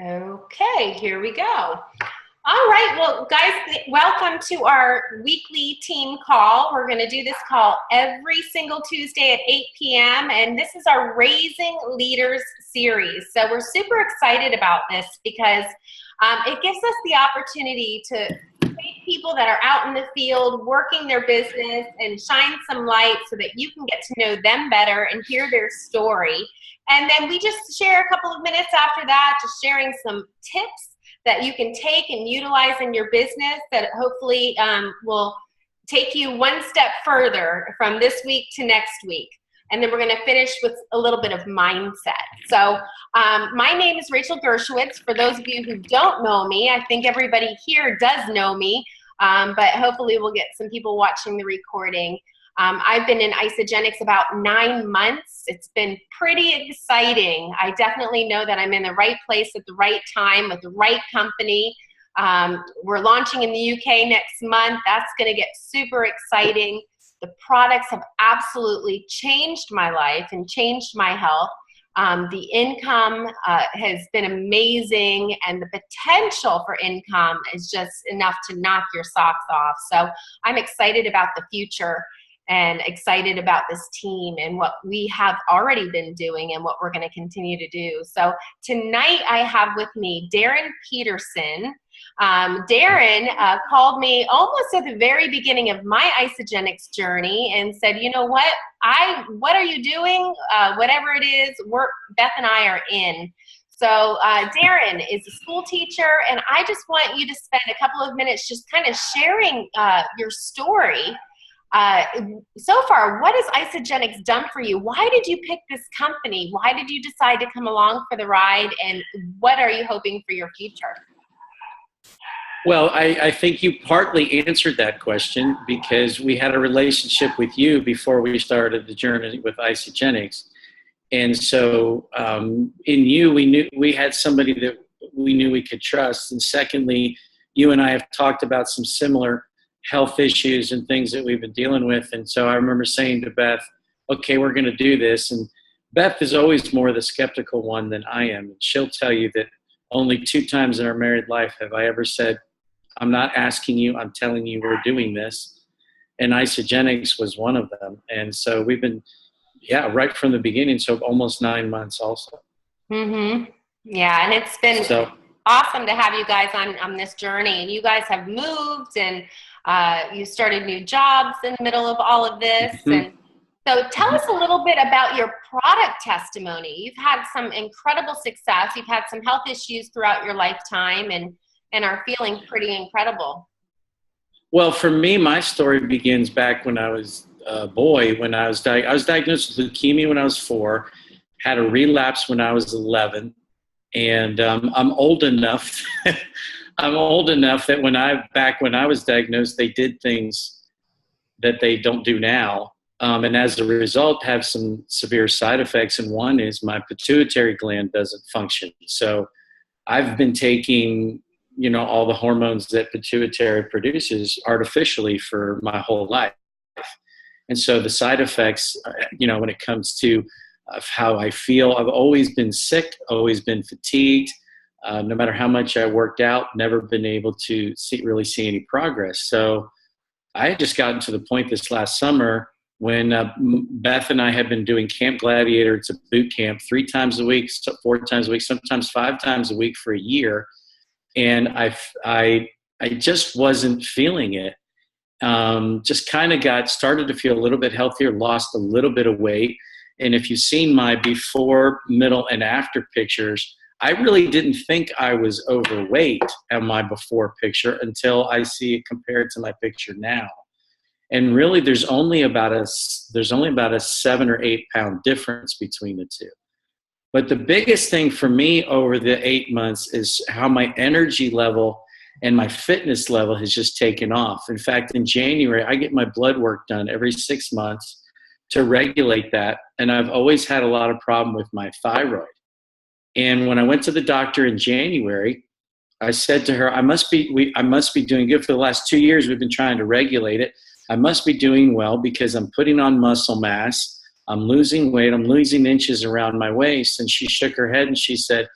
Okay, here we go. All right, well, guys, welcome to our weekly team call. We're going to do this call every single Tuesday at 8 p.m., and this is our Raising Leaders series. So we're super excited about this because it gives us the opportunity to take people that are out in the field working their business and shine some light so that you can get to know them better and hear their story. And then we just share a couple of minutes after that, just sharing some tips that you can take and utilize in your business that hopefully will take you one step further from this week to next week. And then we're going to finish with a little bit of mindset. So my name is Rachel Gershowitz. For those of you who don't know me, I think everybody here does know me, but hopefully we'll get some people watching the recording. I've been in Isagenix about 9 months. It's been pretty exciting. I definitely know that I'm in the right place at the right time with the right company. We're launching in the UK next month. That's going to get super exciting. The products have absolutely changed my life and changed my health. The income has been amazing, and the potential for income is just enough to knock your socks off. So I'm excited about the future and excited about this team and what we have already been doing and what we're going to continue to do. So tonight I have with me Deron Peterson. Deron called me almost at the very beginning of my Isagenix journey and said, you know what are you doing? Whatever it is, Beth and I are in. So Deron is a school teacher, and I just want you to spend a couple of minutes just kind of sharing your story. So far, what has Isagenix done for you? Why did you pick this company? Why did you decide to come along for the ride? And what are you hoping for your future? Well, I think you partly answered that question because we had a relationship with you before we started the journey with Isagenix. And so in you, we had somebody that we knew we could trust. And secondly, you and I have talked about some similar health issues and things that we've been dealing with. And so I remember saying to Beth, okay, we're going to do this. And Beth is always more the skeptical one than I am. And she'll tell you that only 2 times in our married life have I ever said, I'm not asking you, I'm telling you we're doing this. And Isagenix was one of them. And so we've been, right from the beginning. So almost 9 months also. Mm-hmm. Yeah. And it's been awesome to have you guys on this journey. And you guys have moved and you started new jobs in the middle of all of this. Mm-hmm. And so tell us a little bit about your product testimony. You've had some incredible success. You've had some health issues throughout your lifetime and are feeling pretty incredible. Well, for me, my story begins back when I was a boy. When I was diagnosed with leukemia when I was 4, had a relapse when I was 11, and I'm old enough. I'm old enough that back when I was diagnosed, they did things that they don't do now. And as a result, have some severe side effects. And one is my pituitary gland doesn't function. So I've been taking, all the hormones that pituitary produces artificially for my whole life. And so the side effects, when it comes to how I feel, I've always been sick, always been fatigued. No matter how much I worked out, never been able to really see any progress. So I had just gotten to the point this last summer when Beth and I had been doing Camp Gladiator. It's a boot camp 3 times a week, 4 times a week, sometimes 5 times a week for a year. And I just wasn't feeling it. Just kind of started to feel a little bit healthier, lost a little bit of weight. And if you've seen my before, middle, and after pictures, I really didn't think I was overweight on my before picture until I see it compared to my picture now. And really, there's only about a 7 or 8 pound difference between the two. But the biggest thing for me over the 8 months is how my energy level and my fitness level has just taken off. In fact, in January, I get my blood work done every 6 months to regulate that. And I've always had a lot of problem with my thyroid. And when I went to the doctor in January, I said to her, I must be doing good. For the last 2 years, we've been trying to regulate it. I must be doing well because I'm putting on muscle mass. I'm losing weight. I'm losing inches around my waist. And she shook her head and she said,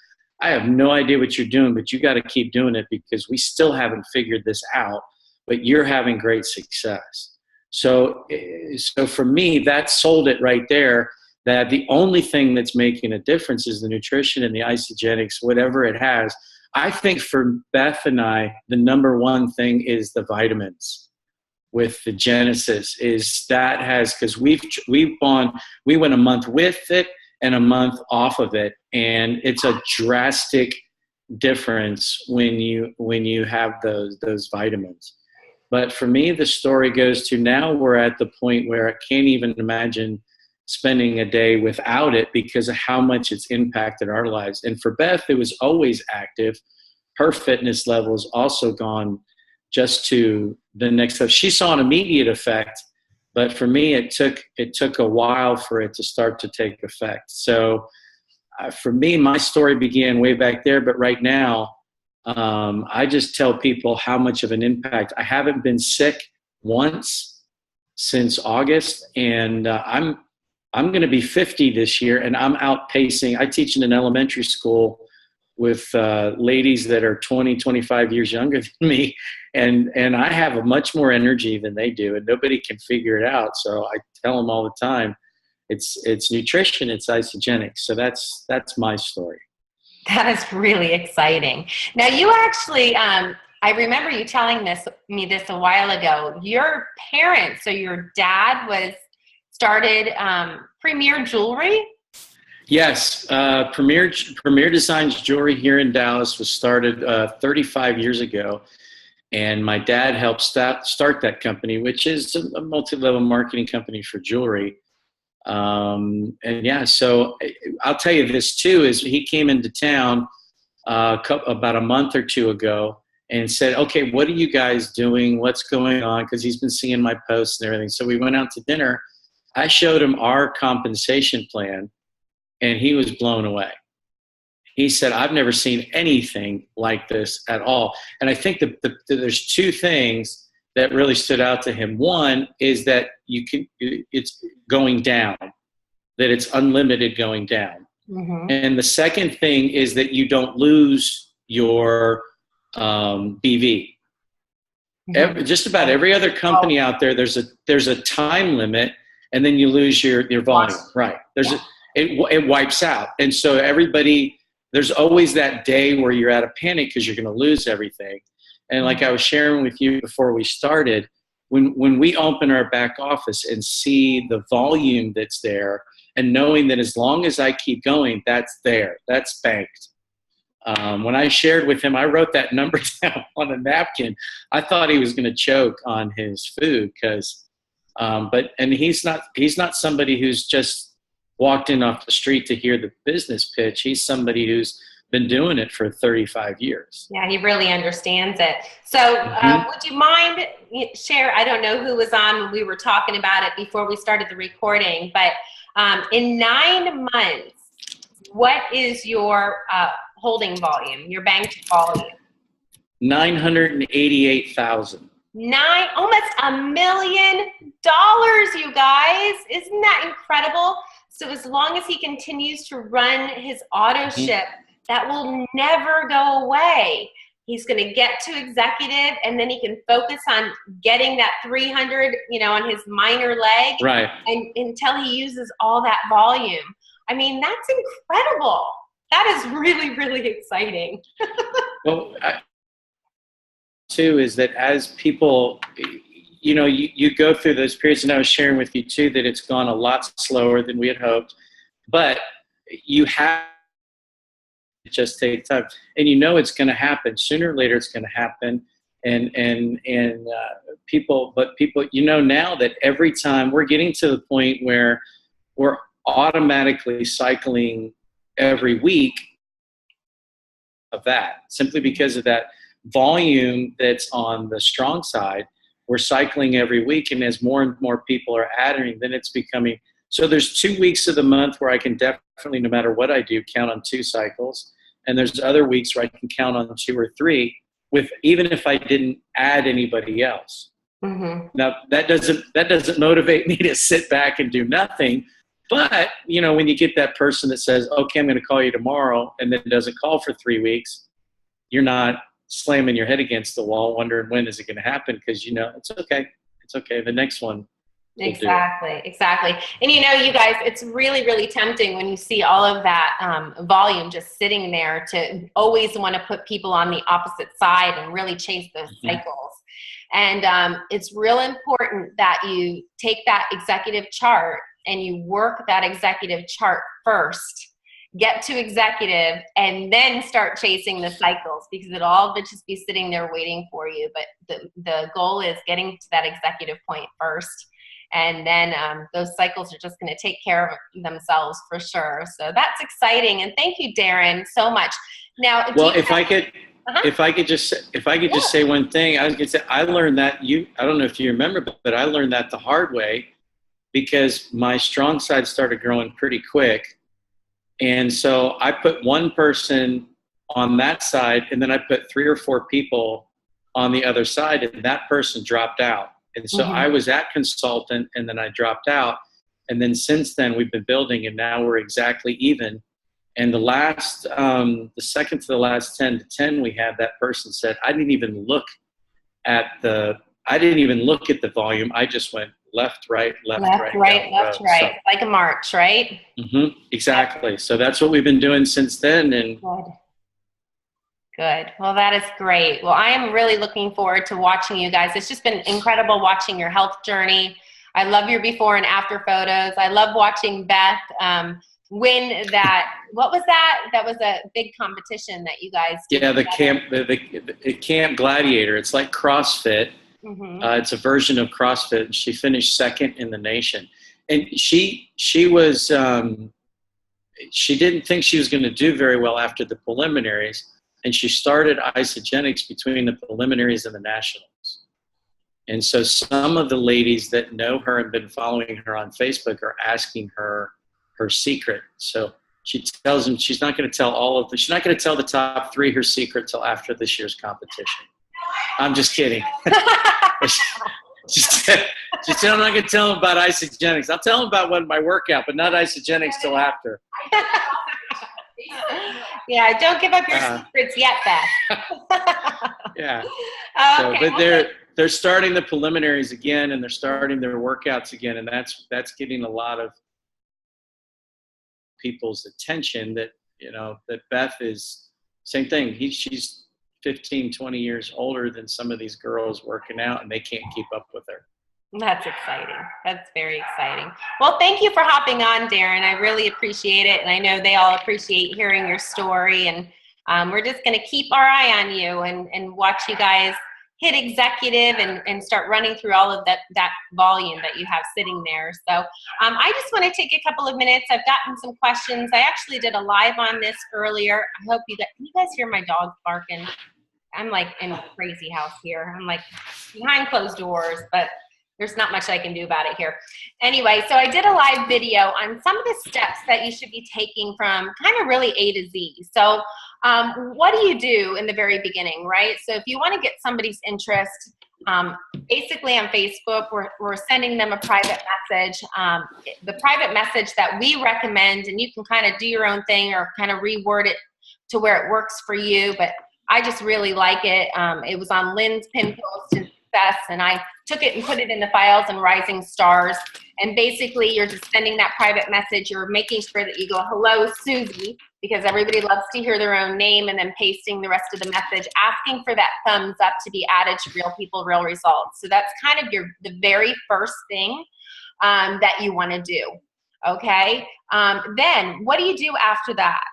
I have no idea what you're doing, but you got to keep doing it because we still haven't figured this out, but you're having great success. So for me, that sold it right there, that the only thing that's making a difference is the nutrition and the isogenics, whatever it has. I think for Beth and I, the number one thing is the vitamins with the Genesis. Is that has, because we went a month with it and a month off of it, and it's a drastic difference when you have those vitamins. But for me, the story goes to now we're at the point where I can't even imagine spending a day without it because of how much it's impacted our lives. And for Beth, it was always active. Her fitness level has also gone just to the next step. She saw an immediate effect, but for me, it took a while for it to start to take effect. So for me, my story began way back there, but right now, I just tell people how much of an impact. I haven't been sick once since August, and I'm going to be 50 this year, and I'm outpacing. I teach in an elementary school with ladies that are 20, 25 years younger than me, and I have a much more energy than they do, and nobody can figure it out. So I tell them all the time, it's nutrition, it's isogenics. So that's my story. That is really exciting. Now, you actually, I remember you telling me this a while ago. Your parents, so your dad started Premier Jewelry? Yes. Premier Designs Jewelry here in Dallas was started 35 years ago. And my dad helped start that company, which is a multi-level marketing company for jewelry. And yeah, so I'll tell you this too, is he came into town about a month or two ago and said, okay, what are you guys doing? What's going on? Because he's been seeing my posts and everything. So we went out to dinner. I showed him our compensation plan, and he was blown away. He said, I've never seen anything like this at all. And I think that there's two things that really stood out to him. One is that it's going down, that it's unlimited going down. Mm-hmm. And the second thing is that you don't lose your BV. Mm-hmm. Just about every other company out there, there's a time limit, and then you lose your volume. Right. It wipes out. And so there's always that day where you're out of panic because you're going to lose everything. And like I was sharing with you before we started, when we open our back office and see the volume that's there, and knowing that as long as I keep going, that's there, that's banked. When I shared with him, I wrote that number down on a napkin. I thought he was going to choke on his food but he's not somebody who's just walked in off the street to hear the business pitch. He's somebody who's been doing it for 35 years. Yeah, he really understands it. So would you mind share, I don't know who was on when we were talking about it before we started the recording, but in 9 months, what is your holding volume, your banked volume? 988,000. Almost $1 million, you guys. Isn't that incredible? So as long as he continues to run his auto ship, that will never go away. He's going to get to executive, and then he can focus on getting that 300, on his minor leg, right? And until he uses all that volume. I mean, that's incredible. That is really, really exciting. Well, too, is that as people, you go through those periods, and I was sharing with you too that it's gone a lot slower than we had hoped, but you have to just take time, and it's going to happen sooner or later. It's going to happen, and people now that every time we're getting to the point where we're automatically cycling every week of that, simply because of that volume that's on the strong side. We're cycling every week, and as more and more people are adding, then it's becoming, so there's 2 weeks of the month where I can definitely, no matter what I do, count on 2 cycles, and there's other weeks where I can count on 2 or 3, with even if I didn't add anybody else. Mm-hmm. Now that doesn't motivate me to sit back and do nothing, But, you know, when you get that person that says, okay, I'm going to call you tomorrow, and then doesn't call for 3 weeks, you're not slamming your head against the wall wondering when is it going to happen, because, you know, it's okay. It's okay. The next one. Exactly. And you know, you guys, it's really, really tempting when you see all of that volume just sitting there to always want to put people on the opposite side and really chase those cycles. And it's real important that you take that executive chart and you work that executive chart first, get to executive, and then start chasing the cycles, because it'll all just be sitting there waiting for you. But the goal is getting to that executive point first. And then those cycles are just going to take care of themselves for sure. So that's exciting. And thank you, Deron, so much. Now, well, if I could just say one thing, I was going to say, I learned that I don't know if you remember, but I learned that the hard way, because my strong side started growing pretty quick. And so I put one person on that side, and then I put 3 or 4 people on the other side, and that person dropped out. And so I was at consultant, and then I dropped out. And then since then we've been building, and now we're exactly even. And the second to the last 10 to 10 we had, that person said, I didn't even look at the volume. I just went left, right, left, right. So, like a march, right? Exactly. Yep. So that's what we've been doing since then. And Good. Well, that is great. Well, I am really looking forward to watching you guys. It's just been incredible watching your health journey. I love your before and after photos. I love watching Beth win that. What was that? That was a big competition that you guys did. Yeah, the Camp Gladiator. It's like CrossFit. It's a version of CrossFit, and she finished second in the nation. And she was she didn't think she was going to do very well after the preliminaries. And she started isogenics between the preliminaries and the nationals. And so some of the ladies that know her and been following her on Facebook are asking her her secret. So she tells them she's not going to tell she's not going to tell the top 3 her secret till after this year's competition. I'm just kidding. Just I'm not going to tell them about isogenics. I'll tell them about my workout, but not isogenics till after. Yeah, don't give up your secrets yet, Beth. Yeah. Okay. So, but they're starting the preliminaries again, and they're starting their workouts again, and that's getting a lot of people's attention. That that Beth is same thing. She's 15, 20 years older than some of these girls working out, and they can't keep up with her. That's exciting. That's very exciting. Well, thank you for hopping on, Deron. I really appreciate it. And I know they all appreciate hearing your story. And we're just going to keep our eye on you and watch you guys hit executive and start running through all of that volume that you have sitting there. So I just want to take a couple of minutes. I've gotten some questions. I actually did a live on this earlier. I hope can you guys hear my dog barking? I'm like in a crazy house here. I'm like behind closed doors, but there's not much I can do about it here. Anyway, so I did a live video on some of the steps that you should be taking from kind of really A to Z. So what do you do in the very beginning, right? So if you want to get somebody's interest, basically on Facebook, we're sending them a private message. The private message that we recommend, and you can kind of do your own thing or kind of reword it to where it works for you, but I just really like it. It was on Lynn's pin post and success, and I took it and put it in the files and rising stars. And basically you're just sending that private message. You're making sure that you go, hello, Susie, because everybody loves to hear their own name, and then pasting the rest of the message, asking for that thumbs up to be added to Real People, Real Results. So that's kind of the very first thing that you want to do. Okay. Then what do you do after that?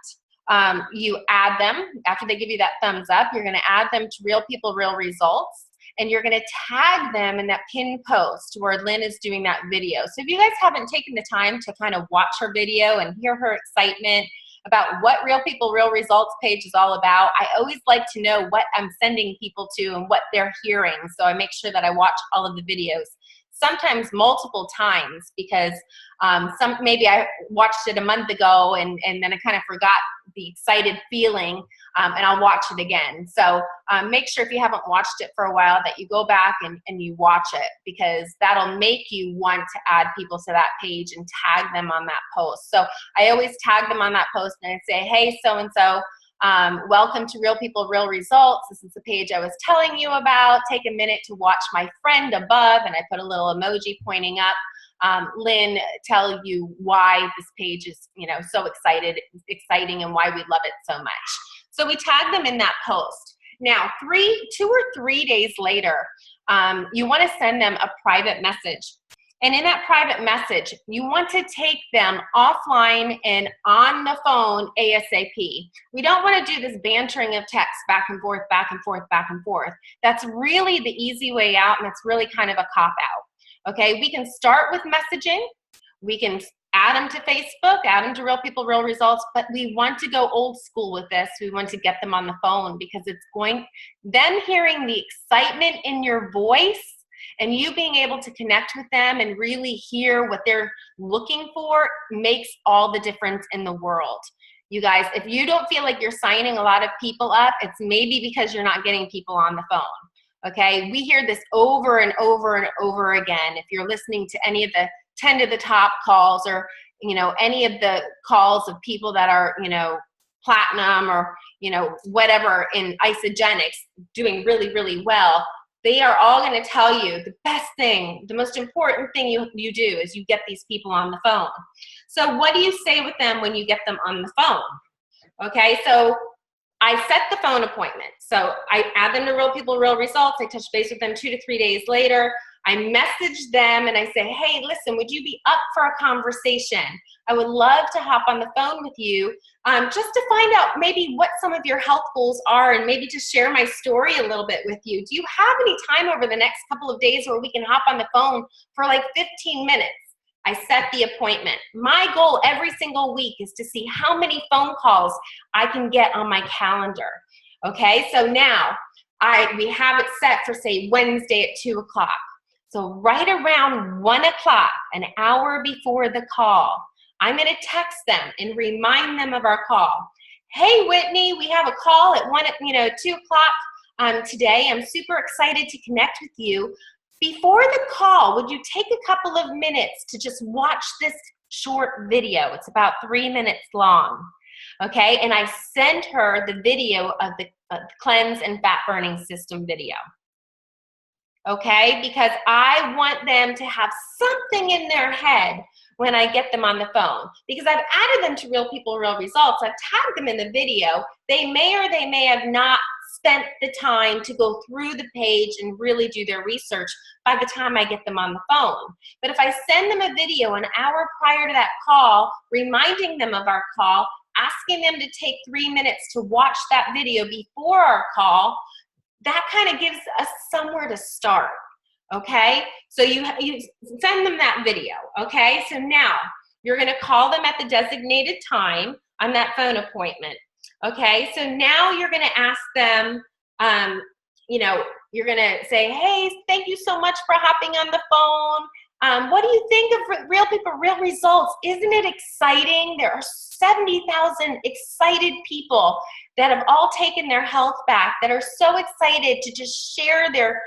You add them after they give you that thumbs up. You're going to add them to Real People, Real Results. And you're going to tag them in that pin post where Lynn is doing that video. So if you guys haven't taken the time to kind of watch her video and hear her excitement about what Real People, Real Results page is all about, I always like to know what I'm sending people to and what they're hearing. So I make sure that I watch all of the videos, sometimes multiple times, because maybe I watched it a month ago and then I kind of forgot the excited feeling, and I'll watch it again. So make sure if you haven't watched it for a while that you go back and you watch it, because that'll make you want to add people to that page and tag them on that post. So I always tag them on that post and I say, hey, so-and-so, welcome to Real People, Real Results. This is the page I was telling you about. Take a minute to watch my friend above, and I put a little emoji pointing up. Lynn, tell you why this page is, so exciting and why we love it so much. So we tag them in that post. Now, 2 or 3 days later, you want to send them a private message. And in that private message, you want to take them offline and on the phone ASAP. We don't want to do this bantering of text back and forth, back and forth, back and forth. That's really the easy way out, and that's really kind of a cop-out. Okay, we can start with messaging. We can add them to Facebook, add them to Real People, Real Results, but we want to go old school with this. We want to get them on the phone, because them hearing the excitement in your voice and you being able to connect with them and really hear what they're looking for makes all the difference in the world. You guys, if you don't feel like you're signing a lot of people up, it's maybe because you're not getting people on the phone. Okay, we hear this over and over and over again. If you're listening to any of the 10 to the top calls, or any of the calls of people that are platinum or whatever in isogenics doing really, really well, they are all going to tell you the best thing, the most important thing you do is you get these people on the phone. So what do you say with them when you get them on the phone? Okay, so I set the phone appointment. So I add them to Real People, Real Results. I touch base with them 2 to 3 days later. I message them and I say, hey, listen, would you be up for a conversation? I would love to hop on the phone with you just to find out maybe what some of your health goals are, and maybe to share my story a little bit with you. Do you have any time over the next couple of days where we can hop on the phone for like 15 minutes? I set the appointment. My goal every single week is to see how many phone calls I can get on my calendar. Okay, so now we have it set for, say, Wednesday at 2 o'clock. So right around 1 o'clock, an hour before the call, I'm going to text them and remind them of our call. Hey, Whitney, we have a call at 2 o'clock today. I'm super excited to connect with you. Before the call, would you take a couple of minutes to just watch this short video? It's about 3 minutes long. Okay, and I send her the video of the cleanse and fat burning system video. Okay, because I want them to have something in their head when I get them on the phone. Because I've added them to Real People, Real Results. I've tagged them in the video. They may or they may have not spent the time to go through the page and really do their research by the time I get them on the phone. But if I send them a video an hour prior to that call, reminding them of our call, asking them to take 3 minutes to watch that video before our call, that kind of gives us somewhere to start, okay? So you send them that video, okay? So now you're going to call them at the designated time on that phone appointment, okay? So now you're going to ask them, you're going to say, hey, thank you so much for hopping on the phone. What do you think of Real People, Real Results? Isn't it exciting? There are 70,000 excited people that have all taken their health back, that are so excited to just share their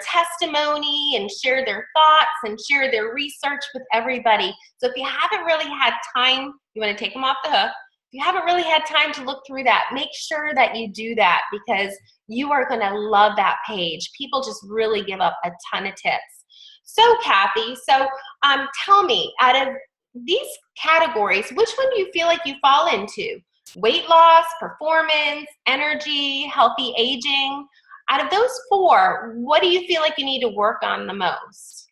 testimony and share their thoughts and share their research with everybody. So if you haven't really had time, you want to take them off the hook. If you haven't really had time to look through that, make sure that you do that, because you are going to love that page. People just really give up a ton of tips. So Kathy, tell me, out of these categories, which one do you feel like you fall into? Weight loss, performance, energy, healthy aging. Out of those 4, what do you feel like you need to work on the most?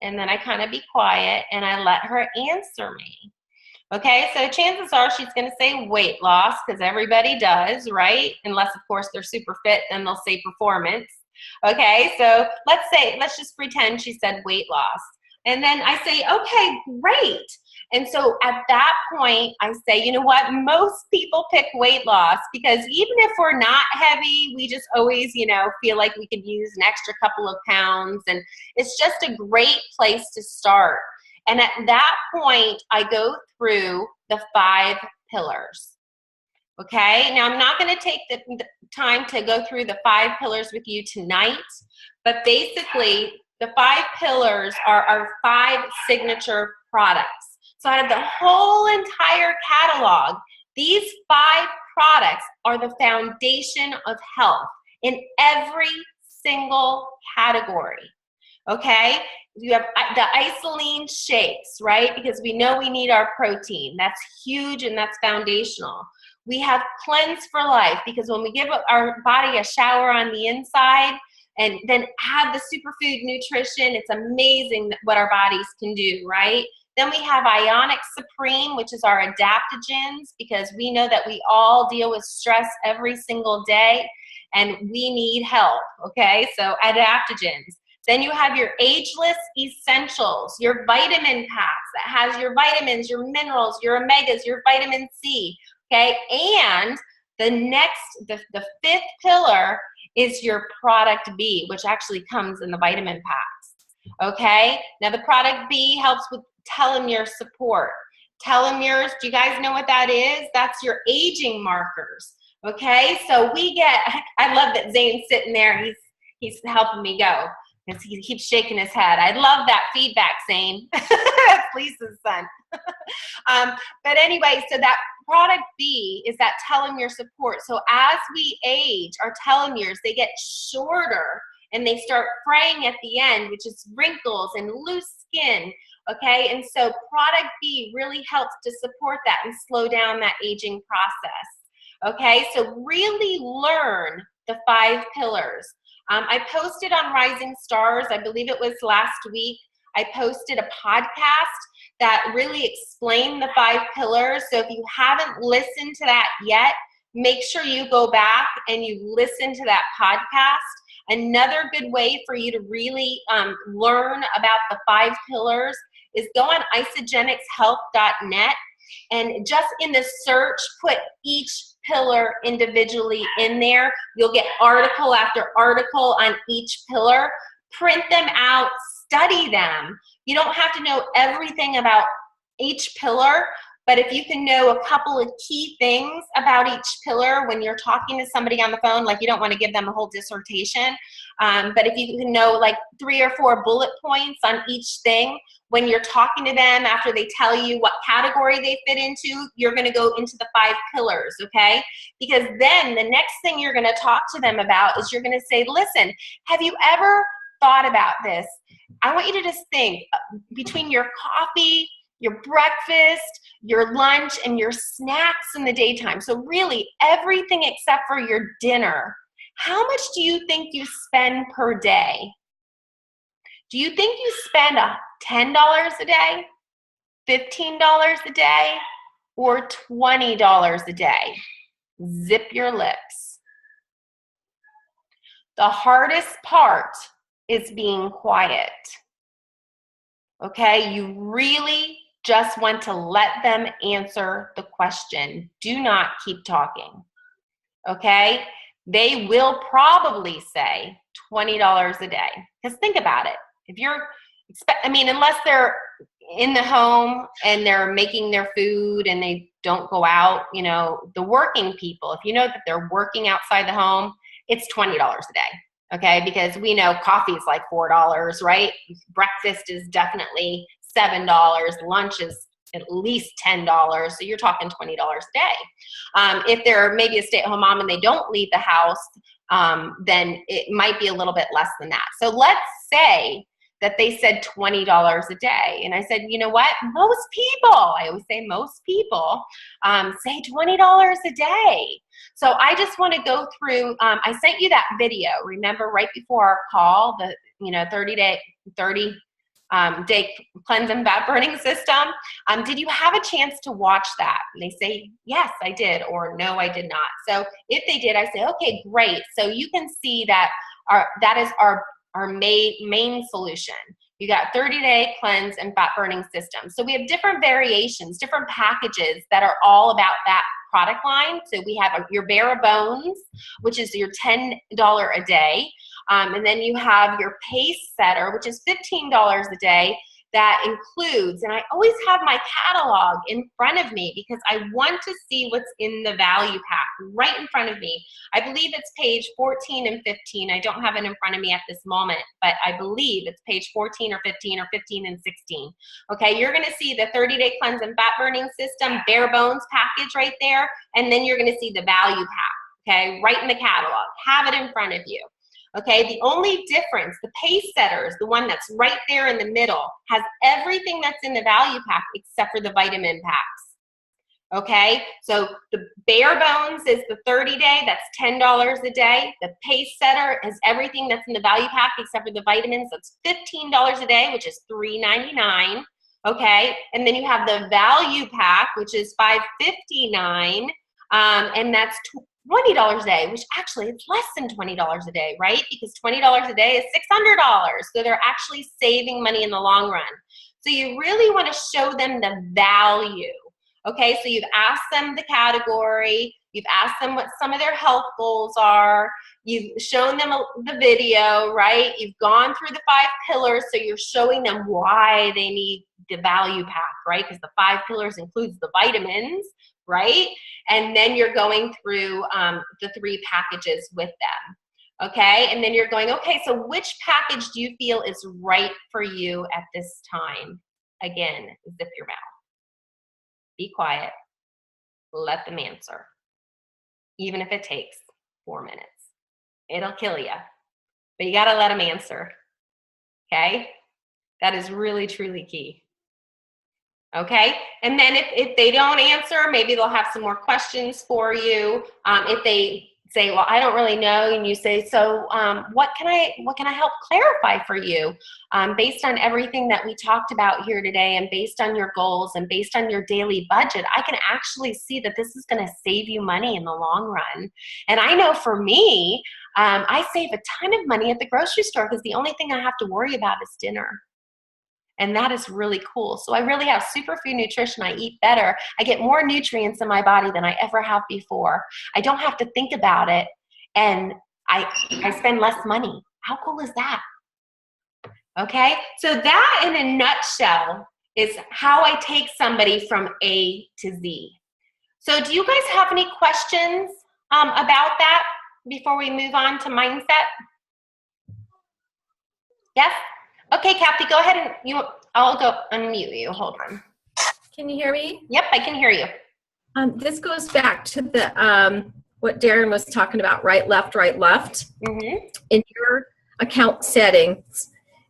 And then I kind of be quiet and I let her answer me. Okay, so chances are she's going to say weight loss, because everybody does, right? Unless, of course, they're super fit, then they'll say performance. Okay, so let's just pretend she said weight loss. And then I say, okay, great. And so at that point, I say, you know what? Most people pick weight loss, because even if we're not heavy, we just always, feel like we could use an extra couple of pounds. And it's just a great place to start. And at that point, I go through the 5 pillars. Okay, now I'm not going to take the time to go through the 5 pillars with you tonight, but basically the 5 pillars are our 5 signature products. So out of the whole entire catalog, these 5 products are the foundation of health in every single category. Okay, you have the isolene shakes, right? Because we know we need our protein. That's huge and that's foundational. We have Cleanse for Life, because when we give our body a shower on the inside and then add the superfood nutrition, it's amazing what our bodies can do, right? Then we have Ionic Supreme, which is our adaptogens, because we know that we all deal with stress every single day and we need help, okay? So adaptogens. Then you have your Ageless Essentials, your vitamin packs that has your vitamins, your minerals, your omegas, your vitamin C, okay? And the 5th pillar is your Product B, which actually comes in the vitamin packs, okay? Now the Product B helps with telomere support. Telomeres, do you guys know what that is? That's your aging markers, okay? So we get, I love that Zane's sitting there, he's helping me go. Because he keeps shaking his head. I love that feedback, Zane. That's Lisa's son. But anyway, so that Product B is that telomere support. So as we age, our telomeres, they get shorter and they start fraying at the end, which is wrinkles and loose skin, okay? And so Product B really helps to support that and slow down that aging process, okay? So really learn the 5 pillars. I posted on Rising Stars, I believe it was last week, I posted a podcast that really explained the 5 pillars. So if you haven't listened to that yet, make sure you go back and you listen to that podcast. Another good way for you to really learn about the 5 pillars is go on isogenicshealth.net and just in the search, put each pillar individually in there. You'll get article after article on each pillar. Print them out, study them. You don't have to know everything about each pillar, but if you can know a couple of key things about each pillar when you're talking to somebody on the phone, like you don't want to give them a whole dissertation, but if you can know like 3 or 4 bullet points on each thing, when you're talking to them after they tell you what category they fit into, you're going to go into the 5 pillars, okay? Because then the next thing you're going to talk to them about is you're going to say, listen, have you ever thought about this? I want you to just think between your coffee, your breakfast, your lunch, and your snacks in the daytime. So really everything except for your dinner. How much do you think you spend per day? Do you think you spend $10 a day, $15 a day, or $20 a day? Zip your lips. The hardest part is being quiet. Okay, you really just want to let them answer the question. Do not keep talking. Okay, they will probably say $20 a day. Because think about it. If you're, unless they're in the home and they're making their food and they don't go out, the working people, if you know that they're working outside the home, it's $20 a day, okay? Because we know coffee is like $4, right? Breakfast is definitely $7. Lunch is at least $10, so you're talking $20 a day. If they're maybe a stay-at-home mom and they don't leave the house, then it might be a little bit less than that. So let's say that they said $20 a day. And I said, you know what? Most people, I always say most people, say $20 a day. So I just want to go through, I sent you that video, remember, right before our call, the 30-day cleanse and fat burning system. Did you have a chance to watch that? And they say, yes, I did, or no, I did not. So if they did, I say, okay, great. So you can see that that is our main solution. You got 30-day cleanse and fat burning system. So we have different variations, different packages that are all about that product line. So we have your bare bones, which is your $10 a day. And then you have your pace setter, which is $15 a day. that includes, and I always have my catalog in front of me because I want to see what's in the value pack right in front of me. I believe it's page 14 and 15. I don't have it in front of me at this moment, but I believe it's page 14 or 15 or 15 and 16. Okay, you're gonna see the 30-day cleanse and fat burning system, bare bones package right there, and then you're gonna see the value pack, okay, right in the catalog. Have it in front of you. Okay, the only difference, the pace setters, the one that's right there in the middle, has everything that's in the value pack except for the vitamin packs. Okay, so the bare bones is the 30-day, that's $10 a day. The pace setter is everything that's in the value pack except for the vitamins, that's $15 a day, which is $3.99. Okay, and then you have the value pack, which is $5.59, and that's $20 a day, which actually it's less than $20 a day, right? Because $20 a day is $600. So they're actually saving money in the long run. So you really want to show them the value. Okay, so you've asked them the category, you've asked them what some of their health goals are, you've shown them the video, right? You've gone through the 5 pillars, so you're showing them why they need the value pack, right? Because the 5 pillars includes the vitamins, right? And then you're going through the 3 packages with them, okay? And then you're going, okay, so which package do you feel is right for you at this time? Again, zip your mouth. Be quiet. Let them answer. Even if it takes 4 minutes. It'll kill you. But you gotta let them answer, okay? That is really, truly key. Okay, and then if they don't answer, maybe they'll have some more questions for you. If they say, well, I don't really know, and you say, so what can I help clarify for you? Based on everything that we talked about here today, and based on your goals, and based on your daily budget, I can actually see that this is going to save you money in the long run. And I know for me, I save a ton of money at the grocery store because the only thing I have to worry about is dinner. And that is really cool. So I really have superfood nutrition. I eat better. I get more nutrients in my body than I ever have before. I don't have to think about it. And I spend less money. How cool is that? Okay, so that in a nutshell is how I take somebody from A to Z. So do you guys have any questions about that before we move on to mindset? Yes? Okay, Kathy, go ahead and I'll go unmute you. Hold on. Can you hear me? Yep, I can hear you. This goes back to the what Deron was talking about, right, left, right, left. Mm-hmm. In your account settings,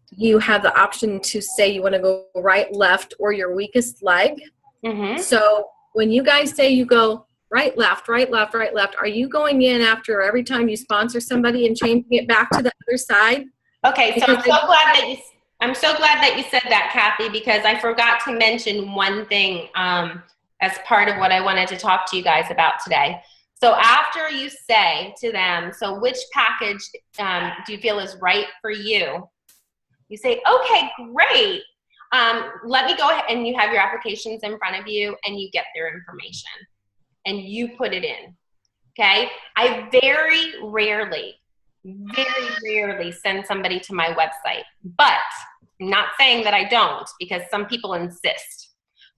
you have the option to say you want to go right, left, or your weakest leg. Mm-hmm. So when you guys say you go right, left, right, left, right, left, are you going in after every time you sponsor somebody and changing it back to the other side? Okay, so I'm so glad that you said that, Kathy, because I forgot to mention one thing as part of what I wanted to talk to you guys about today. So after you say to them, so which package do you feel is right for you? You say, okay, great. Let me go ahead, and you have your applications in front of you, and you get their information, and you put it in, okay? I very rarely send somebody to my website, but I'm not saying that I don't, because some people insist.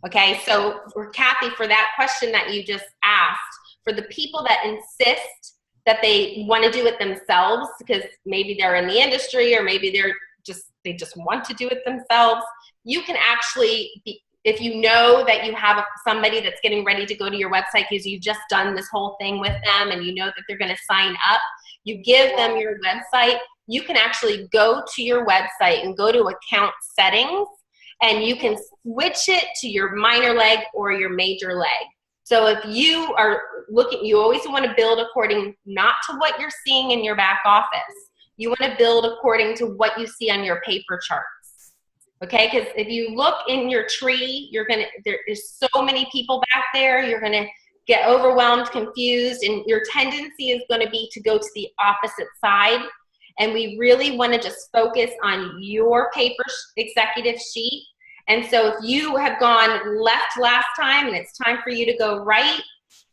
Okay, so for Kathy, for that question that you just asked, for the people that insist that they want to do it themselves, because maybe they're in the industry, or maybe they just want to do it themselves, you can actually be, if you know that you have somebody that's getting ready to go to your website because you've just done this whole thing with them and you know that they're going to sign up, you give them your website, you can actually go to your website and go to account settings, and you can switch it to your minor leg or your major leg. So if you are looking, you always want to build according not to what you're seeing in your back office. You want to build according to what you see on your paper charts. Okay, because if you look in your tree, there's so many people back there, you're gonna get overwhelmed, confused, and your tendency is gonna be to go to the opposite side. And we really wanna just focus on your paper executive sheet. And so if you have gone left last time and it's time for you to go right,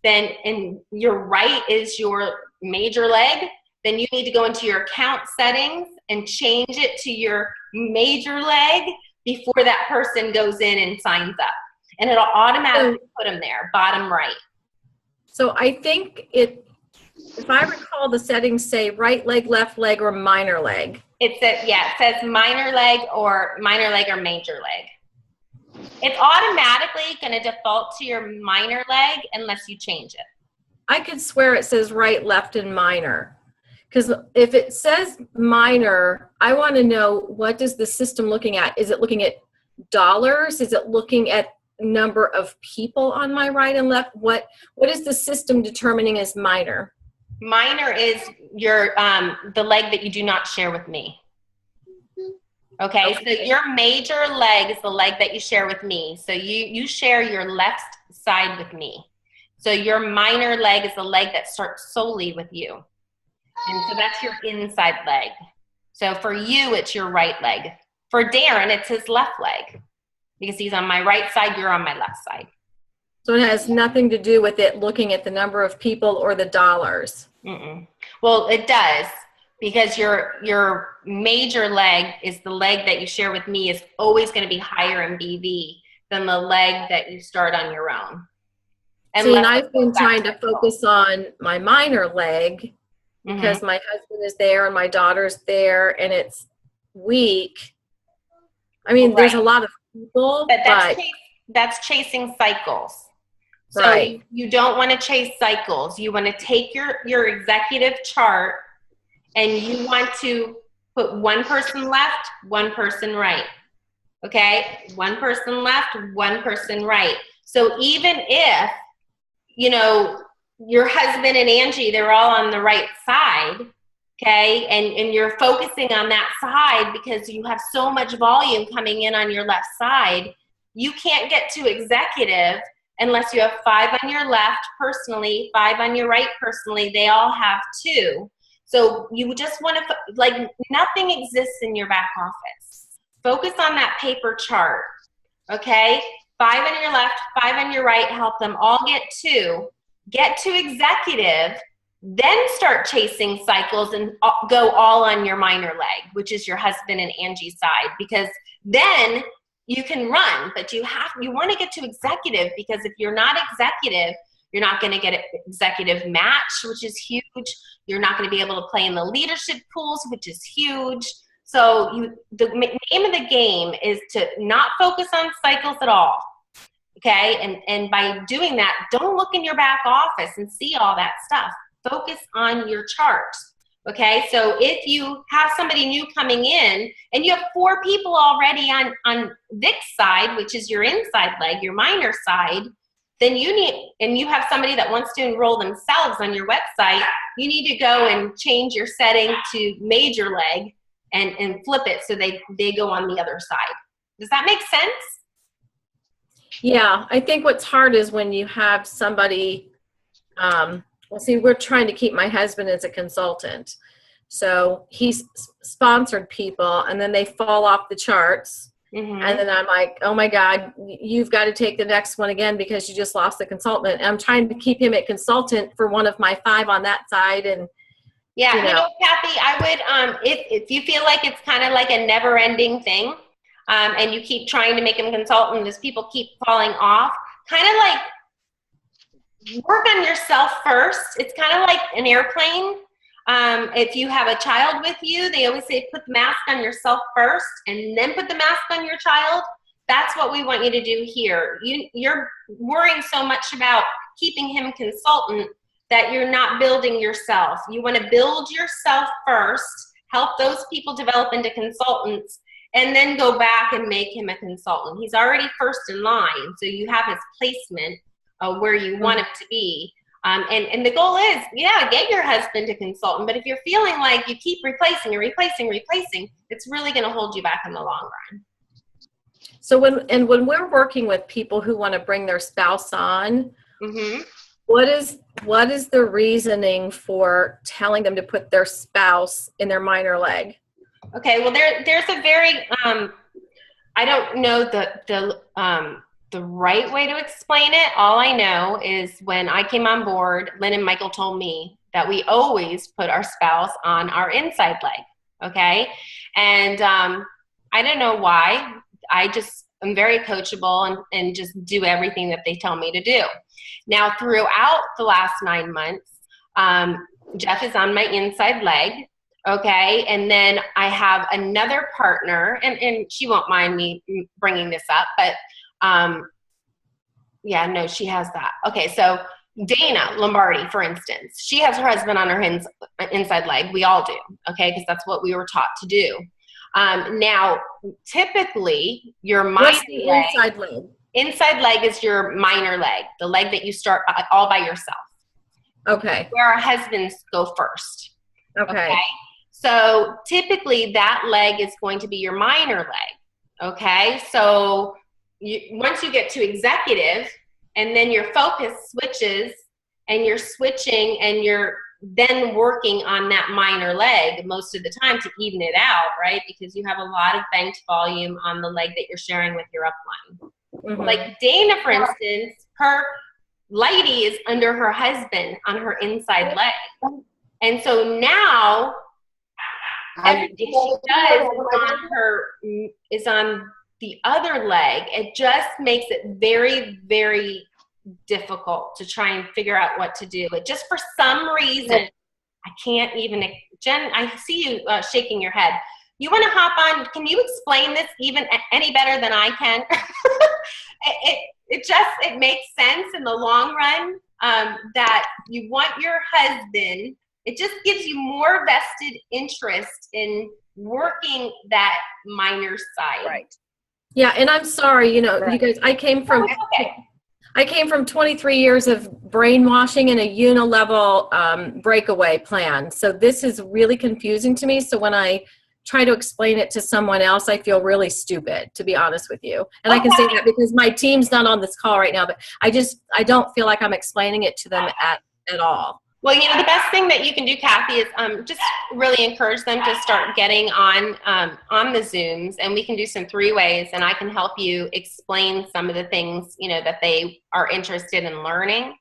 then, and your right is your major leg, then you need to go into your account settings and change it to your major leg before that person goes in and signs up. And it'll automatically put them there, bottom right. So I think if I recall, the settings say right leg, left leg, or minor leg. It says minor leg or major leg. It's automatically going to default to your minor leg unless you change it. I could swear it says right, left, and minor. Because if it says minor, I want to know, what is the system looking at? Is it looking at dollars? Is it looking at number of people on my right and left? What is the system determining as minor? Minor is your the leg that you do not share with me. Okay, so your major leg is the leg that you share with me. So you share your left side with me. So your minor leg is the leg that starts solely with you. And so that's your inside leg. So for you, it's your right leg. For Deron, it's his left leg. Because he's on my right side, you're on my left side. So it has nothing to do with it looking at the number of people or the dollars. Mm-mm. Well, it does, because your major leg is the leg that you share with me is always going to be higher in BV than the leg that you start on your own. See, and I've been trying to focus on my minor leg because Mm-hmm. my husband is there and my daughter's there, and it's weak. I mean, Right. there's a lot of people, But that's chasing cycles. So right. you don't want to chase cycles. You want to take your executive chart and you want to put one person left, one person right. Okay? One person left, one person right. So even if, your husband and Angie, they're all on the right side, okay, and you're focusing on that side because you have so much volume coming in on your left side, you can't get to executive unless you have 5 on your left personally, 5 on your right personally. They all have 2. So you just want to, nothing exists in your back office. Focus on that paper chart, okay? 5 on your left, 5 on your right, help them all get 2. Get to executive, then start chasing cycles and go all on your minor leg, which is your husband and Angie's side, because then you can run, but you want to get to executive, because if you're not executive, you're not going to get an executive match, which is huge. You're not going to be able to play in the leadership pools, which is huge. So the name of the game is to not focus on cycles at all. Okay, and by doing that, don't look in your back office and see all that stuff. Focus on your charts. Okay, so if you have somebody new coming in and you have 4 people already on Vic's side, which is your inside leg, your minor side, then you have somebody that wants to enroll themselves on your website, you need to go and change your setting to major leg and flip it so they go on the other side. Does that make sense? Yeah, I think what's hard is when you have somebody, we're trying to keep my husband as a consultant. So he's sponsored people and then they fall off the charts. Mm-hmm. And then I'm like, oh my God, you've got to take the next one again because you just lost the consultant. And I'm trying to keep him at consultant for one of my 5 on that side. And yeah, Kathy, I would, if you feel like it's kind of like a never ending thing, and you keep trying to make them consultant as people keep falling off, kind of like work on yourself first. It's kind of like an airplane. If you have a child with you, they always say put the mask on yourself first and then put the mask on your child. That's what we want you to do here. You're worrying so much about keeping him consultant that you're not building yourself. You want to build yourself first, help those people develop into consultants, and then go back and make him a consultant. He's already first in line, so you have his placement where you want him to be. And the goal is, get your husband to consultant, but if you're feeling like you keep replacing, it's really going to hold you back in the long run. So when we're working with people who want to bring their spouse on, mm-hmm. what is the reasoning for telling them to put their spouse in their minor leg? Okay, well, there's a very, I don't know the right way to explain it. All I know is when I came on board, Lynn and Michael told me that we always put our spouse on our inside leg, okay? And I don't know why. I just am very coachable and just do everything that they tell me to do. Now, throughout the last 9 months, Jeff is on my inside leg. Okay. And then I have another partner, and she won't mind me bringing this up, but yeah, no, she has that. Okay. So Dana Lombardi, for instance, she has her husband on her inside leg. We all do. Okay. Because that's what we were taught to do. Now, typically your minor leg, inside leg is your minor leg, the leg that you start all by yourself. Okay. Where our husbands go first. Okay. So typically that leg is going to be your minor leg. Okay. So once you get to executive, and then your focus switches, and you're switching, and you're then working on that minor leg most of the time to even it out, right? Because you have a lot of banked volume on the leg that you're sharing with your upline. Mm-hmm. Like Dana, for instance, her lady is under her husband on her inside leg. And so now everything she does is on the other leg. It just makes it very, very difficult to try and figure out what to do. But just for some reason, I can't even, Jen, I see you shaking your head. You want to hop on? Can you explain this even any better than I can? It makes sense in the long run that you want your husband. It just gives you more vested interest in working that minor side. Right. Yeah, and I'm sorry, you guys, I came from 23 years of brainwashing and a unilevel breakaway plan. So this is really confusing to me. So when I try to explain it to someone else, I feel really stupid, to be honest with you. And I can say that because my team's not on this call right now, but I don't feel like I'm explaining it to them at all. Well, the best thing that you can do, Kathy, is just really encourage them to start getting on the Zooms, and we can do some 3 ways, and I can help you explain some of the things, that they are interested in learning.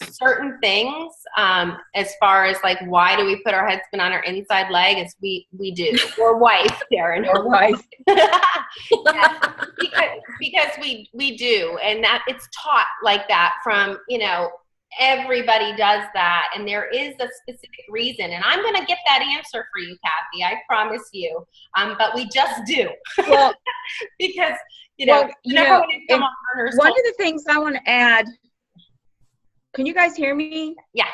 Certain things, as far as like, why do we put our husband on our inside leg, is we do, or wife, Deron. Or wife. because we do, and that it's taught like that from, everybody does that, and there is a specific reason, and I'm going to get that answer for you, Kathy, I promise you, but we just do. Well, because one of the things I want to add, can you guys hear me? Yeah.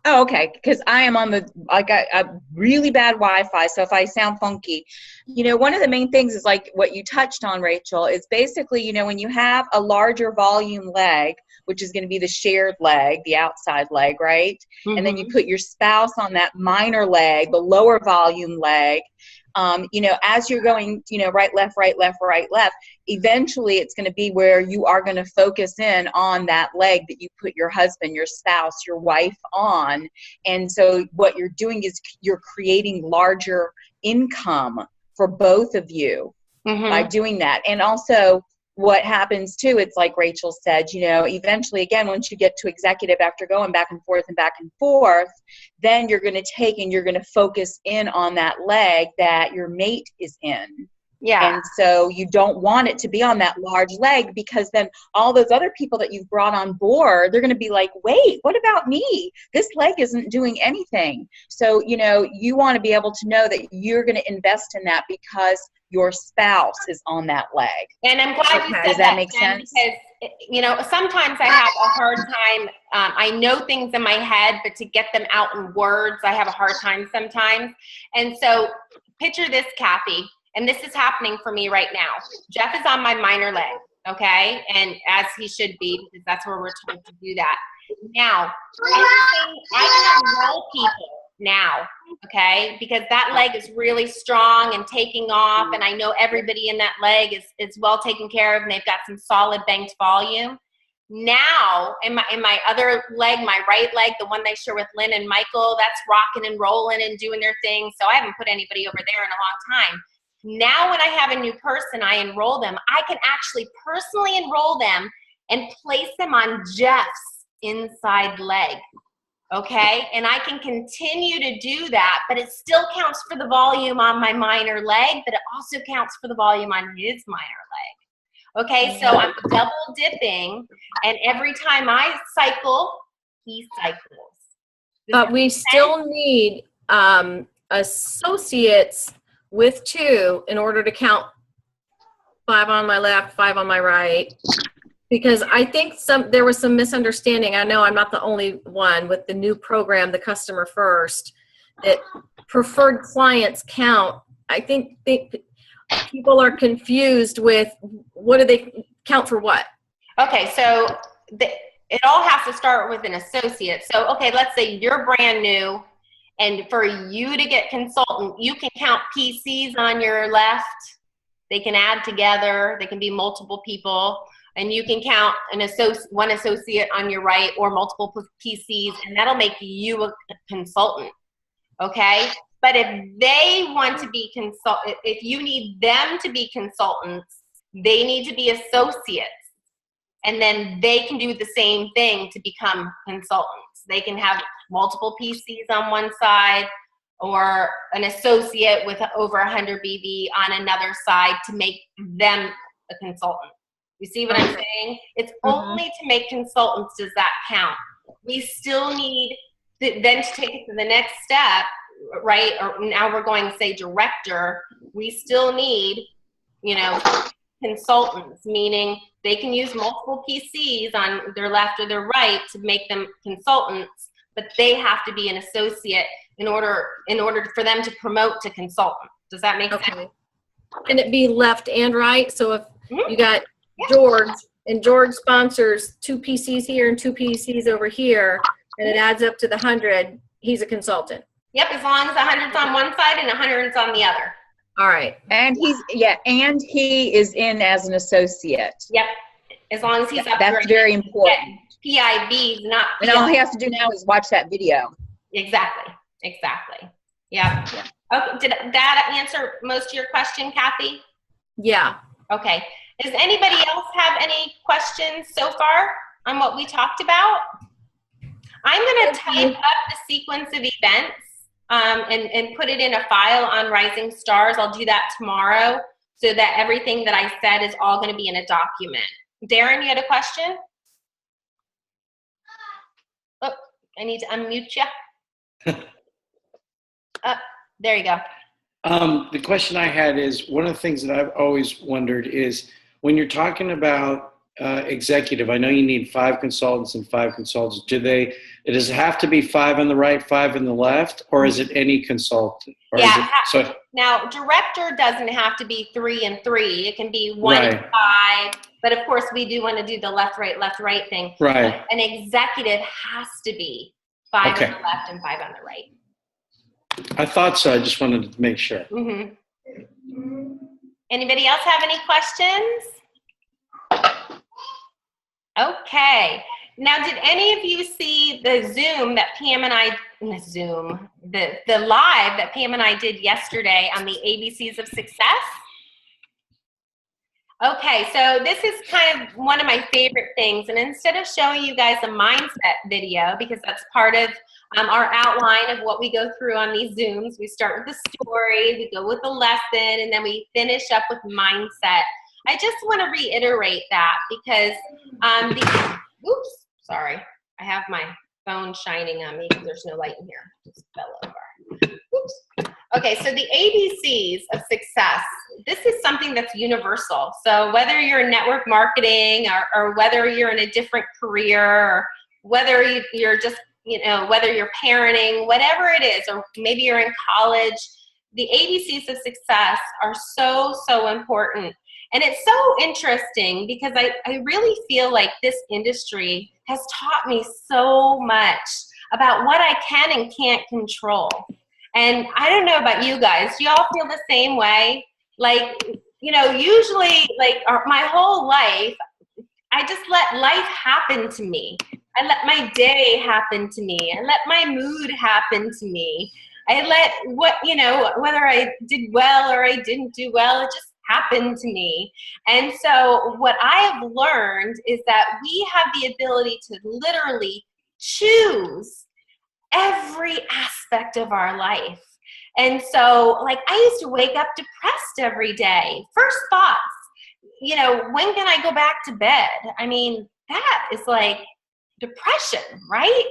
Oh, okay, because I am on I got a really bad Wi-Fi, so if I sound funky, one of the main things is like what you touched on, Rachel, is basically, when you have a larger volume leg, which is going to be the shared leg, the outside leg, right? Mm-hmm. And then you put your spouse on that minor leg, the lower volume leg, as you're going, right, left, eventually it's going to be where you are going to focus in on that leg that you put your husband, your spouse, your wife on. And so what you're doing is you're creating larger income for both of you by doing that. And also what happens too, it's like Rachel said, eventually, again, once you get to executive, after going back and forth, then you're going to take and you're going to focus in on that leg that your mate is in. Yeah. And so you don't want it to be on that large leg, because then all those other people that you've brought on board, they're going to be like, wait, what about me? This leg isn't doing anything. So, you want to be able to know that you're going to invest in that because your spouse is on that leg. And I'm glad you said that. Does that make sense? Because, sometimes I have a hard time. I know things in my head, but to get them out in words, I have a hard time sometimes. And so picture this, Kathy. And this is happening for me right now. Jeff is on my minor leg, okay? And as he should be, because that's where we're told to do that. Now, I can enroll people now, okay? Because that leg is really strong and taking off, and I know everybody in that leg is well taken care of, and they've got some solid banked volume. Now, in my other leg, my right leg, the one they share with Lynn and Michael, that's rocking and rolling and doing their thing. So I haven't put anybody over there in a long time. Now when I have a new person, I enroll them. I can actually personally enroll them and place them on Jeff's inside leg. okay? And I can continue to do that, but it still counts for the volume on my minor leg, but it also counts for the volume on his minor leg. Okay, so I'm double dipping, and every time I cycle, he cycles. But we still need associates with 2 in order to count 5 on my left, 5 on my right. Because I think there was some misunderstanding. I know I'm not the only one with the new program, the Customer First, that preferred clients count. I think people are confused with what do they count for what? Okay, so it all has to start with an associate. So, okay, let's say you're brand new, and for you to get consultant, you can count PCs on your left. They can add together. They can be multiple people. And you can count one associate on your right or multiple PCs, and that'll make you a consultant, okay? But if they want to be if you need them to be consultants, they need to be associates. And then they can do the same thing to become consultants. They can have multiple PCs on one side or an associate with over 100 BV on another side to make them a consultant. You see what I'm saying? It's only to make consultants does that count. We still need then to take it to the next step, right? Or now we're going to say director. We still need, consultants, meaning they can use multiple PCs on their left or their right to make them consultants, but they have to be an associate in order for them to promote to consultant. Does that make sense? Can it be left and right? So if you got George, and George sponsors 2 PCs here and 2 PCs over here, and it adds up to the 100, he's a consultant. Yep, as long as 100's on one side and 100's on the other. All right. And he is in as an associate. Yep, as long as he's up. That's very important. PIBs, not PIBs. And all he has to do now is watch that video. Exactly. Yeah. Okay, did that answer most of your question, Kathy? Yeah. Okay. Does anybody else have any questions so far on what we talked about? I'm going to type up the sequence of events and put it in a file on Rising Stars. I'll do that tomorrow so that everything that I said is all going to be in a document. Deron, you had a question? Oh, I need to unmute you. There you go. The question I had is, one of the things that I've always wondered is, when you're talking about executive, I know you need 5 consultants and 5 consultants. Does it have to be 5 on the right, 5 on the left, or is it any consultant? Or now director doesn't have to be 3 and 3. It can be 1 and 5. But of course, we do want to do the left, right thing. Right. But an executive has to be 5 on the left and 5 on the right. I thought so. I just wanted to make sure. Anybody else have any questions? Okay. Now, did any of you see the Zoom that Pam and I, the live that Pam and I did yesterday on the ABCs of Success? Okay, so this is kind of one of my favorite things. And instead of showing you guys a mindset video, because that's part of our outline of what we go through on these Zooms, we start with the story, we go with the lesson, and then we finish up with mindset. I just want to reiterate that because oops, sorry. I have my phone shining on me because there's no light in here. Just fell over. Oops. Okay, so the ABCs of success, this is something that's universal. So whether you're in network marketing or whether you're in a different career or whether you're just, whether you're parenting, whatever it is, or maybe you're in college, the ABCs of success are so, so important. And it's so interesting because I really feel like this industry has taught me so much about what I can and can't control. And I don't know about you guys. Do y'all feel the same way? Like, usually my whole life, I just let life happen to me. I let my day happen to me. I let my mood happen to me. I let whether I did well or I didn't do well, it just happened to me. And so what I have learned is that we have the ability to literally choose every aspect of our life. And so, like, I used to wake up depressed every day. First thoughts, you know, when can I go back to bed? I mean, that is like depression, right?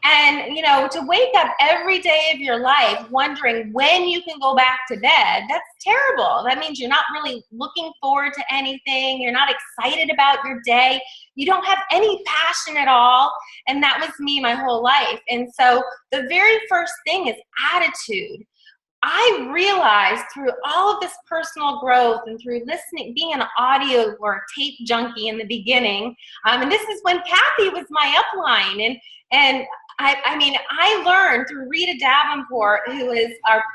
And, you know, to wake up every day of your life wondering when you can go back to bed, that's terrible. That means you're not really looking forward to anything. You're not excited about your day. You don't have any passion at all. And that was me my whole life. And so the very first thing is attitude. I realized through all of this personal growth and through listening, being an audio or tape junkie in the beginning, and this is when Kathy was my upline, and I mean, I learned through Rita Davenport, who is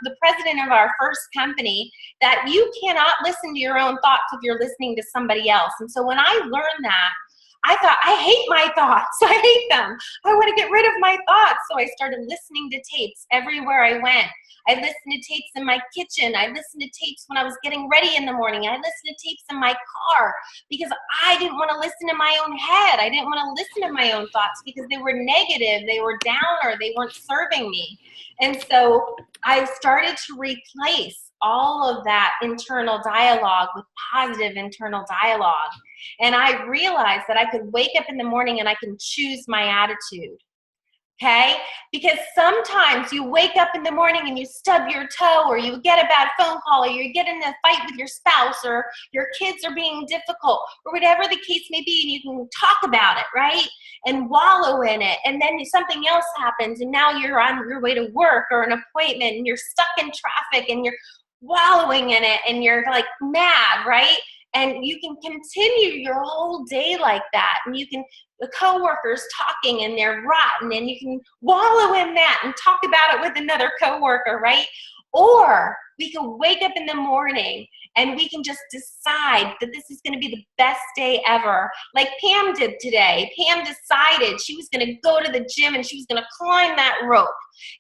the president of our first company, that you cannot listen to your own thoughts if you're listening to somebody else. And so when I learned that, I thought, I hate my thoughts. I hate them. I want to get rid of my thoughts. So I started listening to tapes everywhere I went. I listened to tapes in my kitchen. I listened to tapes when I was getting ready in the morning. I listened to tapes in my car because I didn't want to listen to my own head. I didn't want to listen to my own thoughts because they were negative, they were downer, they weren't serving me. And so I started to replace all of that internal dialogue with positive internal dialogue. And I realized that I could wake up in the morning and I can choose my attitude. Okay? Because sometimes you wake up in the morning and you stub your toe, or you get a bad phone call, or you get in a fight with your spouse, or your kids are being difficult, or whatever the case may be, and you can talk about it, right? And wallow in it. And then something else happens, and now you're on your way to work or an appointment, and you're stuck in traffic, and you're wallowing in it, and you're like mad, right? And you can continue your whole day like that. And you can, the coworkers talking and they're rotten, and you can wallow in that and talk about it with another coworker, right? Or we can wake up in the morning and we can just decide that this is going to be the best day ever. Like Pam did today. Pam decided she was going to go to the gym and she was going to climb that rope.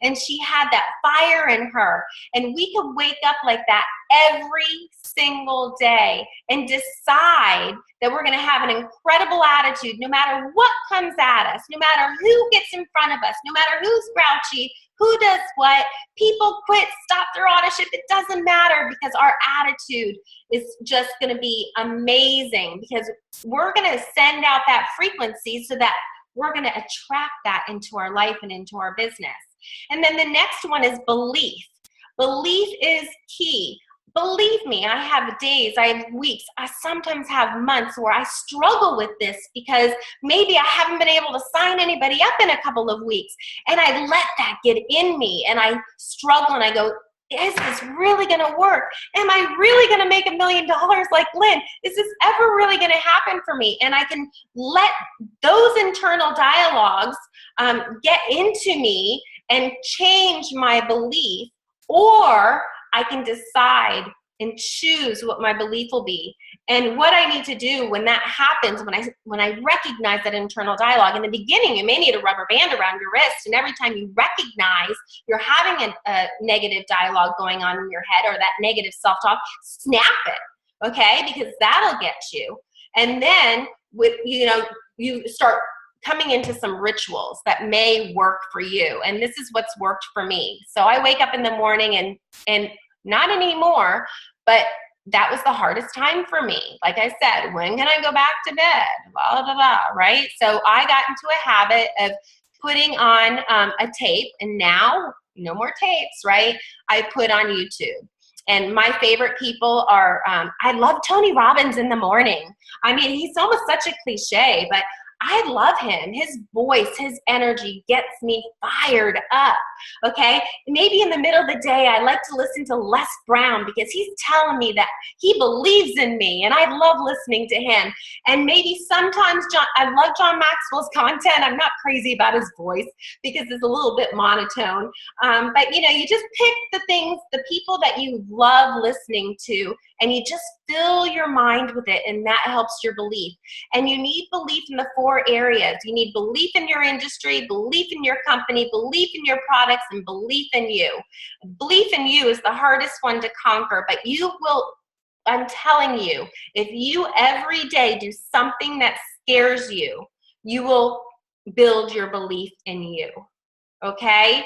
And she had that fire in her. And we could wake up like that every single day and decide that we're going to have an incredible attitude no matter what comes at us, no matter who gets in front of us, no matter who's grouchy, who does what, people quit, stop their auditorship. It doesn't matter, because our attitude is just going to be amazing, because we're going to send out that frequency so that we're going to attract that into our life and into our business. And then the next one is belief. Belief is key. Believe me, I have days, I have weeks, I sometimes have months where I struggle with this because maybe I haven't been able to sign anybody up in a couple of weeks. And I let that get in me, and I struggle, and I go, is this really going to work? Am I really going to make $1 million like Lynn? Is this ever really going to happen for me? And I can let those internal dialogues get into me and change my belief, or I can decide and choose what my belief will be. And what I need to do when that happens, when I recognize that internal dialogue, in the beginning, you may need a rubber band around your wrist, and every time you recognize you're having a negative dialogue going on in your head, or that negative self-talk, snap it, okay? Because that'll get you. And then you start coming into some rituals that may work for you. And this is what's worked for me. So I wake up in the morning and not anymore, but that was the hardest time for me. Like I said, when can I go back to bed? Blah, blah, blah, right? So I got into a habit of putting on a tape, and now no more tapes, right? I put on YouTube. And my favorite people are, I love Tony Robbins in the morning. I mean, he's almost such a cliche, but I love him. His voice, his energy gets me fired up, okay? Maybe in the middle of the day, I like to listen to Les Brown because he's telling me that he believes in me, and I love listening to him. And maybe sometimes I love John Maxwell's content. I'm not crazy about his voice because it's a little bit monotone. But, you just pick the things, the people that you love listening to, and you just fill your mind with it, and that helps your belief. And you need belief in the 4 areas. You need belief in your industry, belief in your company, belief in your products, and belief in you. Belief in you is the hardest one to conquer, but you will, I'm telling you, if you every day do something that scares you, you will build your belief in you. okay?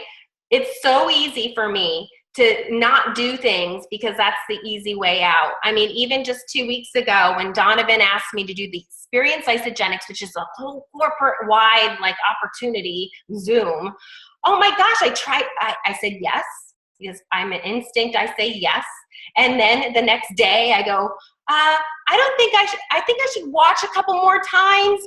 It's so easy for me to not do things because that's the easy way out. I mean, even just 2 weeks ago when Donovan asked me to do the Experience Isogenics, which is a whole corporate-wide like opportunity, Zoom. Oh my gosh, I said yes, because I'm an instinct, I say yes. And then the next day I go, I think I should watch a couple more times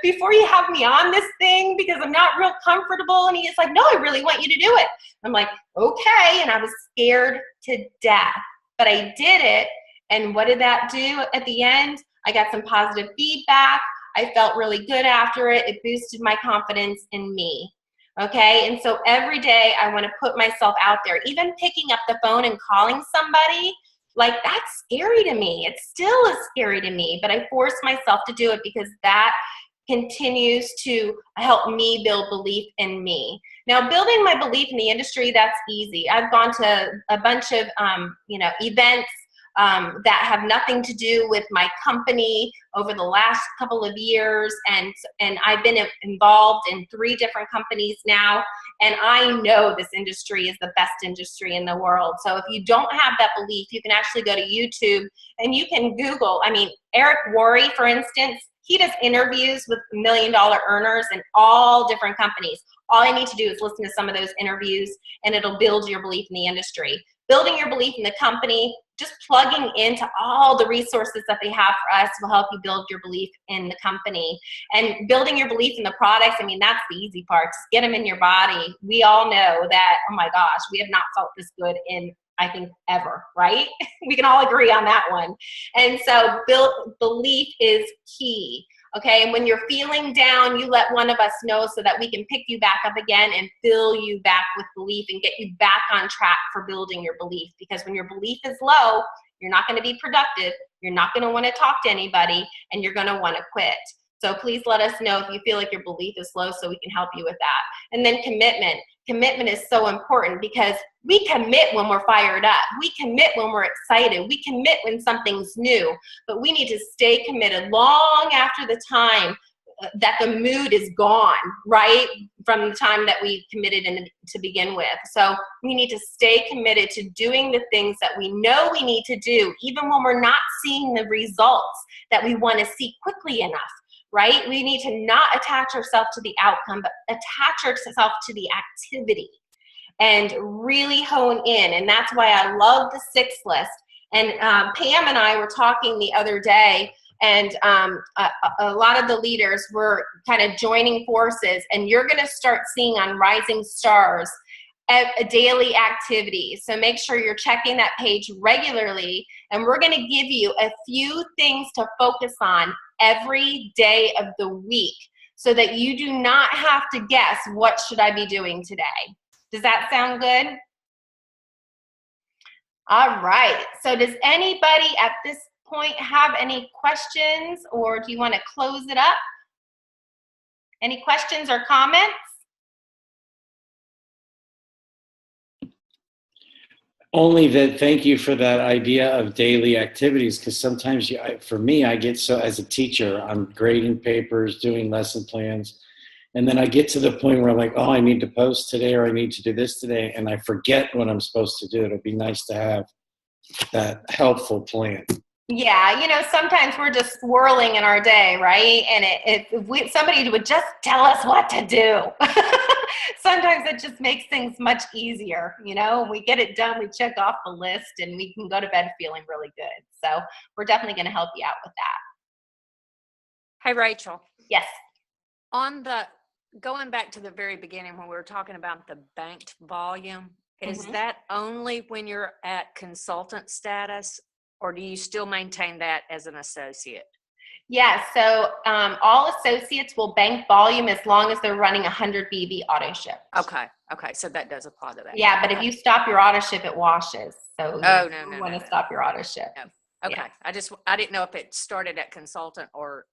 before you have me on this thing because I'm not real comfortable. And he's like, no, I really want you to do it. I'm like, okay. And I was scared to death, but I did it. And what did that do at the end? I got some positive feedback. I felt really good after it. It boosted my confidence in me. Okay. And so every day I want to put myself out there, even picking up the phone and calling somebody. Like, that's scary to me. It still is scary to me, but I force myself to do it because that continues to help me build belief in me. Now, building my belief in the industry, that's easy. I've gone to a bunch of, events that have nothing to do with my company over the last couple of years. And I've been involved in 3 different companies now. And I know this industry is the best industry in the world. So if you don't have that belief, you can actually go to YouTube and you can Google. I mean, Eric Worre, for instance, he does interviews with $1 million earners in all different companies. All I need to do is listen to some of those interviews and it'll build your belief in the industry. Building your belief in the company, just plugging into all the resources that they have for us will help you build your belief in the company. And building your belief in the products, I mean, that's the easy part. Just get them in your body. We all know that, oh my gosh, we have not felt this good in, I think, ever, right? We can all agree on that one. And so belief is key. Okay, and when you're feeling down, you let one of us know so that we can pick you back up again and fill you back with belief and get you back on track for building your belief. Because when your belief is low, you're not going to be productive, you're not going to want to talk to anybody, and you're going to want to quit. So please let us know if you feel like your belief is low so we can help you with that. And then commitment. Commitment is so important because we commit when we're fired up. We commit when we're excited. We commit when something's new. But we need to stay committed long after the time that the mood is gone, right? From the time that we committed to begin with. So we need to stay committed to doing the things that we know we need to do, even when we're not seeing the results that we want to see quickly enough. Right? We need to not attach ourselves to the outcome, but attach ourselves to the activity and really hone in. And that's why I love the 6 list. And Pam and I were talking the other day, and a lot of the leaders were kind of joining forces, and you're going to start seeing on Rising Stars a daily activity. So make sure you're checking that page regularly, and we're going to give you a few things to focus on every day of the week so that you do not have to guess, what should I be doing today? Does that sound good? All right. So does anybody at this point have any questions, or do you want to close it up? Any questions or comments? Only that, thank you for that idea of daily activities, because sometimes, for me, I get so, as a teacher, I'm grading papers, doing lesson plans, and then I get to the point where I'm like, oh, I need to post today, or I need to do this today, and I forget what I'm supposed to do. It'll be nice to have that helpful plan. Yeah, sometimes we're just swirling in our day, right? And if somebody would just tell us what to do. Sometimes it just makes things much easier, we get it done, we check off the list, and we can go to bed feeling really good. So we're definitely going to help you out with that. Hi, Rachel. Yes. Going back to the very beginning when we were talking about the banked volume, is that only when you're at consultant status, or do you still maintain that as an associate? Yeah, so all associates will bank volume as long as they're running 100 BB auto ship. Okay, so that does apply to that. Yeah, but if you stop your auto ship, it washes. So you want to stop your auto ship. No. Okay, yeah. I didn't know if it started at consultant or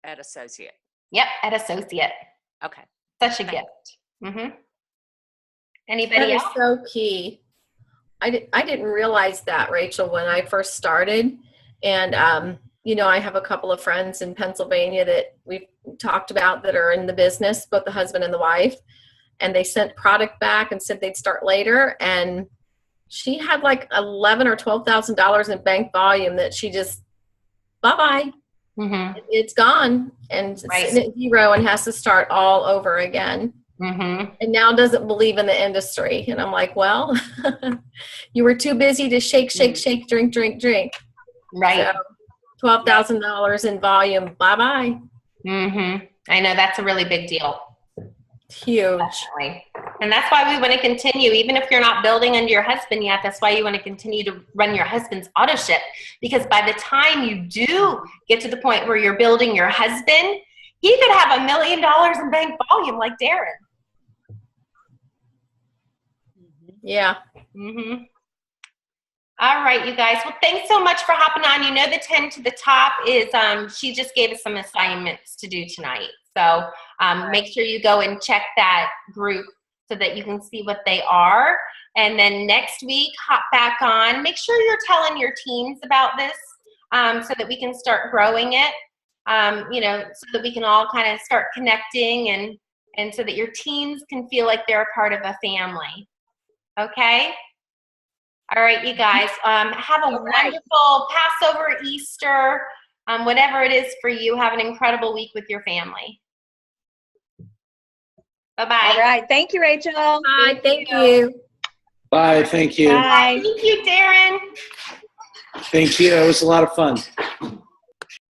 at associate. Yep, at associate. Okay. Such a gift. Anybody else? That is so key. I didn't realize that, Rachel, when I first started. And, I have a couple of friends in Pennsylvania that we've talked about that are in the business, both the husband and the wife. and they sent product back and said they'd start later. And she had like $11,000 or $12,000 in bank volume that she just, bye-bye. Mm-hmm. It's gone, and it's sitting at zero and has to start all over again. Mm-hmm. And now doesn't believe in the industry. And I'm like, well, you were too busy to shake, drink. Right. So $12,000 in volume. Bye-bye. Mm-hmm. I know that's a really big deal. Huge. Definitely. And that's why we want to continue, even if you're not building under your husband yet, that's why you want to continue to run your husband's auto ship. Because by the time you do get to the point where you're building your husband, he could have $1 million in bank volume like Deron. Yeah. Mm-hmm. All right, you guys. Well, thanks so much for hopping on. You know the 10 to the top is, she just gave us some assignments to do tonight. So make sure you go and check that group so that you can see what they are. And then next week, hop back on. Make sure you're telling your teams about this so that we can start growing it, you know, so that we can all kind of start connecting and so that your teams can feel like they're a part of a family. Okay? All right, you guys. Have a wonderful Passover, Easter, whatever it is for you. Have an incredible week with your family. Bye-bye. All right. Thank you, Rachel. Bye. Thank you. Bye. Thank you. Bye. Thank you, Deron. Thank you. It was a lot of fun.